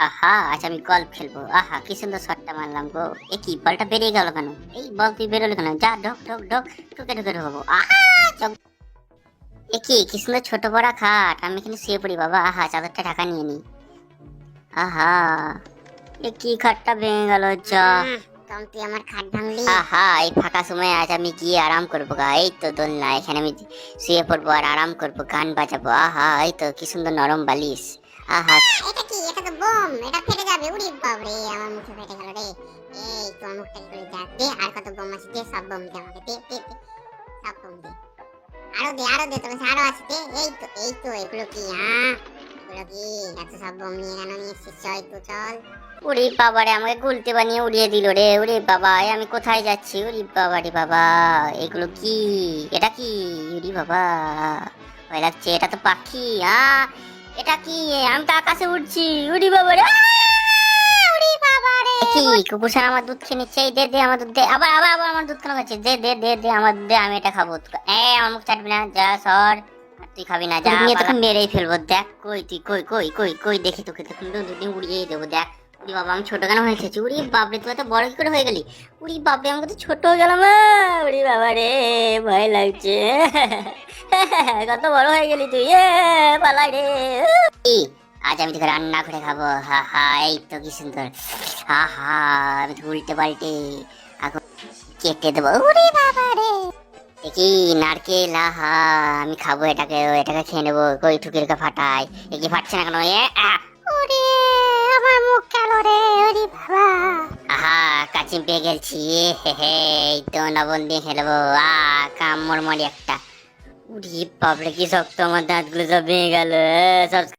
আহা আচ্ছা আমি গল্ফ খেলবো। আহা কি সুন্দর শটটা মারলাম গো। এ কি বলটা বেরিয়ে গেল কেন? এই বল তুই বেরোলি কেন? যা ঢোক ঢোক ঢোক, ঢুকে ঢুকে ঢোকাবো। আহা এ কি সুন্দর ছোট বড় খাট, আমি এখানে শুয়ে পড়ি বাবা। আহা চাদরটা ঢাকা নিয়ে নি। আহা এ কি খাটটা ভেঙে গেল যা। তখন তুই আমার খাট ভাঙলি। আহা এই ফাঁকা সময় আজ আমি গিয়ে আরাম করবো গা। এই তো দোলনা, এখানে আমি শুয়ে পড়বো আর আরাম করবো, গান বাজাবো। আহা এই তো কি সুন্দর নরম বালিশ। আহা এটা কি? এটা তো বোম, এটা ফেটে যাবে। উড়ি বাপ রে, আমার মুখে ফেটে গেল রে। এই তোর মুখটা কি করে যা দে, আর কত বোম আছে দে, সব বোম দে আমাকে, দে দে দে, সব বোম দে, আরো দে তোর কাছে আরো আছে দে। এই তো এগুলো কি? এগুলো কি? এত সব বোম নিয়ে কেন নিয়ে এসেছিস? চল তো চল। উড়ি বাবারে, আমাকে গুলতে বানিয়ে উড়িয়ে দিল রে। উড়ি বাবা আমি কোথায় যাচ্ছি? উড়ি বাবা রে বাবা, এগুলো কি? এটা কি? উড়ি বাবা ভয় লাগছে, এটা তো পাখি। এটা কি? আমি তো আকাশে উড়ছি। উড়ি বাবা রে, উড়ি বাবা রে। কি কুকুরছানা আমার দুধ খেয়ে নিচ্ছে? এই দে দে আমার দুধ দে। আবার আবার আবার আমার দুধ কেন খাচ্ছে? দে দে দে দে আমার দুধ দে, আমি এটা খাবো। আমার মুখ চাটবি না, যা সর। আর তুই খাবি না, যা। নিয়ে তোকে মেরেই ফেলবো। দেখ কই তুই, কই কই কই কই, দেখি তোকে তোকে দুদিন উড়িয়েই দেবো। দেখ উড়ি বাবা আমি ছোট কেন হয়ে গেছি? উড়ি বাপরে তুই এত বড় কি করে হয়ে গেলি? উড়ি বাপরে আমাকে তো ছোট হয়ে গেলাম। উড়ি বাবা রে ভয় লাগছে। কত বড় হয়ে গেলি তুই, পালাই রে। আজ আমি তোকে রান্না করে খাবো। হা হা এই তো কি সুন্দর। হা হা আমি তো উল্টে পাল্টে এখন কেটে দেবো। উড়ি বাবা রে, কি নারকেল। আহা আমি খাবো এটাকে, এটাকে খেয়ে নেবো। কই ঠুকিরকে ফাটাই, এ কি ফাটছে না কেন? ওরে আমার মুখ গেল রে। ওরে বাবা আহা কাচিম পেয়ে গেছি। হে হে এই তো লবণ দিয়ে খেলবো। কামড় মরি একটা। উড়ি বাপরে কি শক্ত, আমার দাঁতগুলো সব ভেঙে গেল সব।